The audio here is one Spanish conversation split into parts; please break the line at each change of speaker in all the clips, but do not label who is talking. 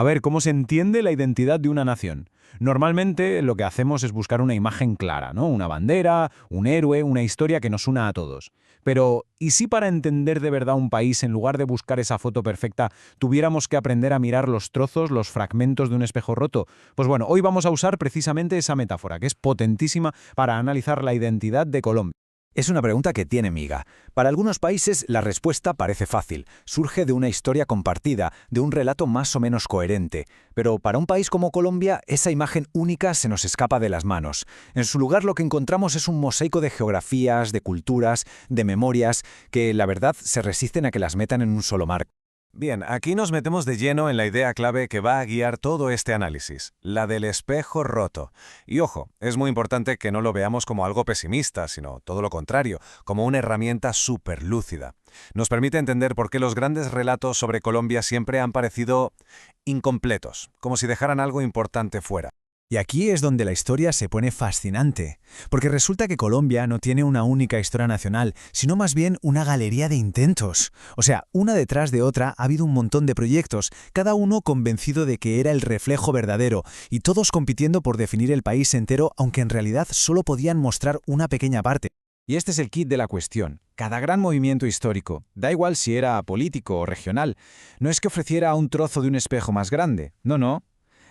A ver, ¿cómo se entiende la identidad de una nación? Normalmente lo que hacemos es buscar una imagen clara, ¿no? Una bandera, un héroe, una historia que nos una a todos. Pero, ¿y si para entender de verdad un país, en lugar de buscar esa foto perfecta, tuviéramos que aprender a mirar los trozos, los fragmentos de un espejo roto? Pues bueno, hoy vamos a usar precisamente esa metáfora, que es potentísima para analizar la identidad de Colombia.
Es una pregunta que tiene miga. Para algunos países la respuesta parece fácil. Surge de una historia compartida, de un relato más o menos coherente. Pero para un país como Colombia, esa imagen única se nos escapa de las manos. En su lugar lo que encontramos es un mosaico de geografías, de culturas, de memorias, que la verdad se resisten a que las metan en un solo marco.
Bien, aquí nos metemos de lleno en la idea clave que va a guiar todo este análisis, la del espejo roto. Y ojo, es muy importante que no lo veamos como algo pesimista, sino todo lo contrario, como una herramienta súper lúcida. Nos permite entender por qué los grandes relatos sobre Colombia siempre han parecido incompletos, como si dejaran algo importante fuera.
Y aquí es donde la historia se pone fascinante, porque resulta que Colombia no tiene una única historia nacional, sino más bien una galería de intentos. O sea, una detrás de otra ha habido un montón de proyectos, cada uno convencido de que era el reflejo verdadero, y todos compitiendo por definir el país entero, aunque en realidad solo podían mostrar una pequeña parte.
Y este es el kit de la cuestión. Cada gran movimiento histórico, da igual si era político o regional, no es que ofreciera un trozo de un espejo más grande, no.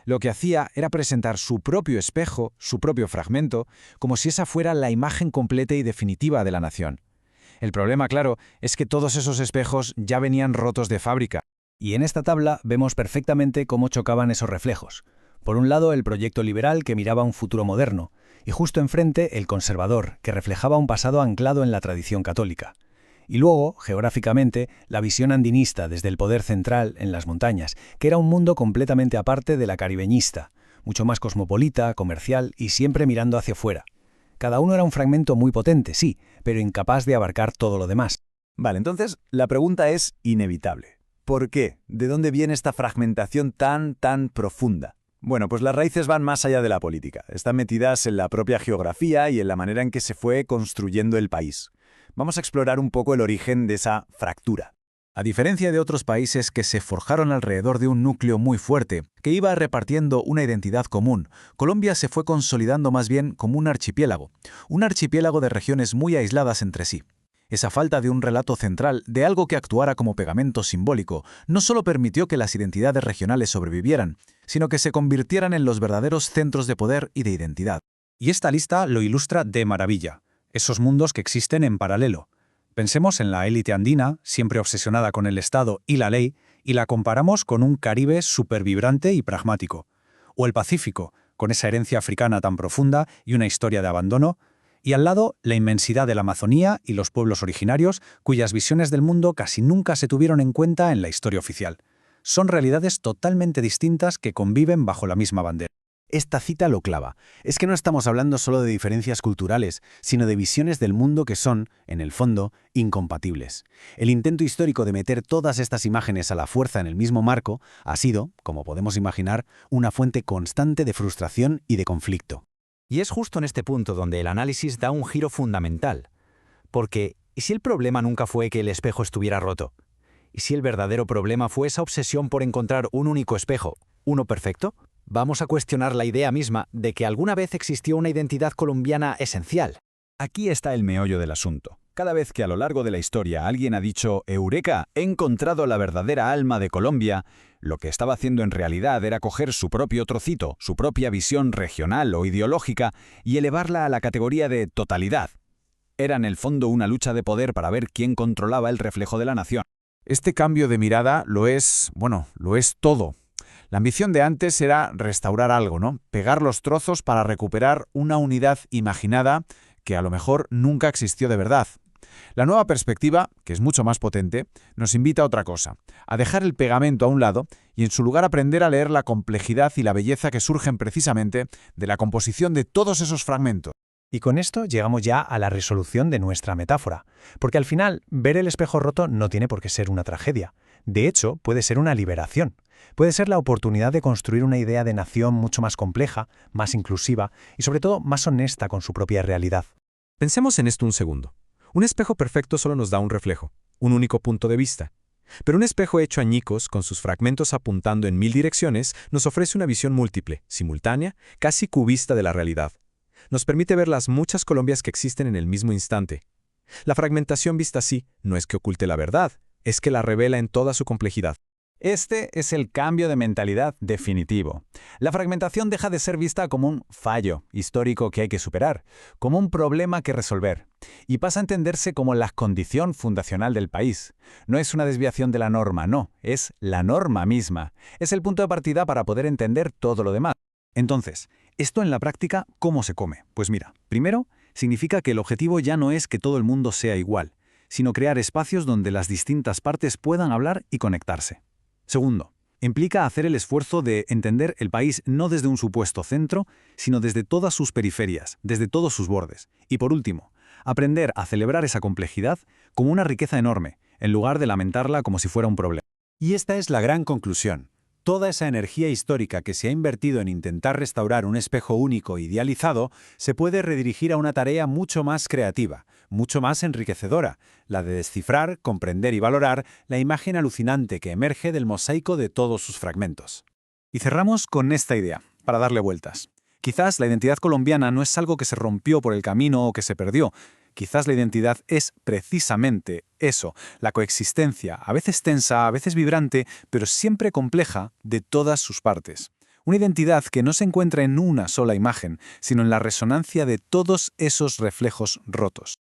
Lo que hacía era presentar su propio espejo, su propio fragmento, como si esa fuera la imagen completa y definitiva de la nación. El problema, claro, es que todos esos espejos ya venían rotos de fábrica.
Y en esta tabla vemos perfectamente cómo chocaban esos reflejos. Por un lado, el proyecto liberal, que miraba un futuro moderno, y justo enfrente, el conservador, que reflejaba un pasado anclado en la tradición católica. Y luego, geográficamente, la visión andinista desde el poder central en las montañas, que era un mundo completamente aparte de la caribeñista, mucho más cosmopolita, comercial y siempre mirando hacia afuera. Cada uno era un fragmento muy potente, sí, pero incapaz de abarcar todo lo demás.
Vale, entonces la pregunta es inevitable. ¿Por qué? ¿De dónde viene esta fragmentación tan profunda? Bueno, pues las raíces van más allá de la política. Están metidas en la propia geografía y en la manera en que se fue construyendo el país. Vamos a explorar un poco el origen de esa fractura.
A diferencia de otros países que se forjaron alrededor de un núcleo muy fuerte, que iba repartiendo una identidad común, Colombia se fue consolidando más bien como un archipiélago de regiones muy aisladas entre sí. Esa falta de un relato central, de algo que actuara como pegamento simbólico, no solo permitió que las identidades regionales sobrevivieran, sino que se convirtieran en los verdaderos centros de poder y de identidad.
Y esta lista lo ilustra de maravilla. Esos mundos que existen en paralelo. Pensemos en la élite andina, siempre obsesionada con el Estado y la ley, y la comparamos con un Caribe supervibrante y pragmático. O el Pacífico, con esa herencia africana tan profunda y una historia de abandono, y al lado la inmensidad de la Amazonía y los pueblos originarios, cuyas visiones del mundo casi nunca se tuvieron en cuenta en la historia oficial. Son realidades totalmente distintas que conviven bajo la misma bandera.
Esta cita lo clava. Es que no estamos hablando solo de diferencias culturales, sino de visiones del mundo que son, en el fondo, incompatibles. El intento histórico de meter todas estas imágenes a la fuerza en el mismo marco ha sido, como podemos imaginar, una fuente constante de frustración y de conflicto.
Y es justo en este punto donde el análisis da un giro fundamental. Porque, ¿y si el problema nunca fue que el espejo estuviera roto? ¿Y si el verdadero problema fue esa obsesión por encontrar un único espejo, uno perfecto? Vamos a cuestionar la idea misma de que alguna vez existió una identidad colombiana esencial.
Aquí está el meollo del asunto. Cada vez que a lo largo de la historia alguien ha dicho «Eureka, he encontrado la verdadera alma de Colombia», lo que estaba haciendo en realidad era coger su propio trocito, su propia visión regional o ideológica y elevarla a la categoría de totalidad. Era en el fondo una lucha de poder para ver quién controlaba el reflejo de la nación.
Este cambio de mirada lo es todo. La ambición de antes era restaurar algo, ¿no? Pegar los trozos para recuperar una unidad imaginada que a lo mejor nunca existió de verdad. La nueva perspectiva, que es mucho más potente, nos invita a otra cosa, a dejar el pegamento a un lado y en su lugar aprender a leer la complejidad y la belleza que surgen precisamente de la composición de todos esos fragmentos.
Y con esto llegamos ya a la resolución de nuestra metáfora, porque al final ver el espejo roto no tiene por qué ser una tragedia. De hecho, puede ser una liberación. Puede ser la oportunidad de construir una idea de nación mucho más compleja, más inclusiva y sobre todo más honesta con su propia realidad.
Pensemos en esto un segundo. Un espejo perfecto solo nos da un reflejo, un único punto de vista. Pero un espejo hecho añicos, con sus fragmentos apuntando en 1000 direcciones, nos ofrece una visión múltiple, simultánea, casi cubista de la realidad. Nos permite ver las muchas Colombias que existen en el mismo instante. La fragmentación vista así no es que oculte la verdad, es que la revela en toda su complejidad.
Este es el cambio de mentalidad definitivo. La fragmentación deja de ser vista como un fallo histórico que hay que superar, como un problema que resolver, y pasa a entenderse como la condición fundacional del país. No es una desviación de la norma, no, es la norma misma. Es el punto de partida para poder entender todo lo demás.
Entonces, ¿esto en la práctica cómo se come? Pues mira, primero, significa que el objetivo ya no es que todo el mundo sea igual, sino crear espacios donde las distintas partes puedan hablar y conectarse. Segundo, implica hacer el esfuerzo de entender el país no desde un supuesto centro, sino desde todas sus periferias, desde todos sus bordes. Y por último, aprender a celebrar esa complejidad como una riqueza enorme, en lugar de lamentarla como si fuera un problema.
Y esta es la gran conclusión. Toda esa energía histórica que se ha invertido en intentar restaurar un espejo único idealizado se puede redirigir a una tarea mucho más creativa, mucho más enriquecedora, la de descifrar, comprender y valorar la imagen alucinante que emerge del mosaico de todos sus fragmentos.
Y cerramos con esta idea, para darle vueltas. Quizás la identidad colombiana no es algo que se rompió por el camino o que se perdió. Quizás la identidad es precisamente eso, la coexistencia, a veces tensa, a veces vibrante, pero siempre compleja, de todas sus partes. Una identidad que no se encuentra en una sola imagen, sino en la resonancia de todos esos reflejos rotos.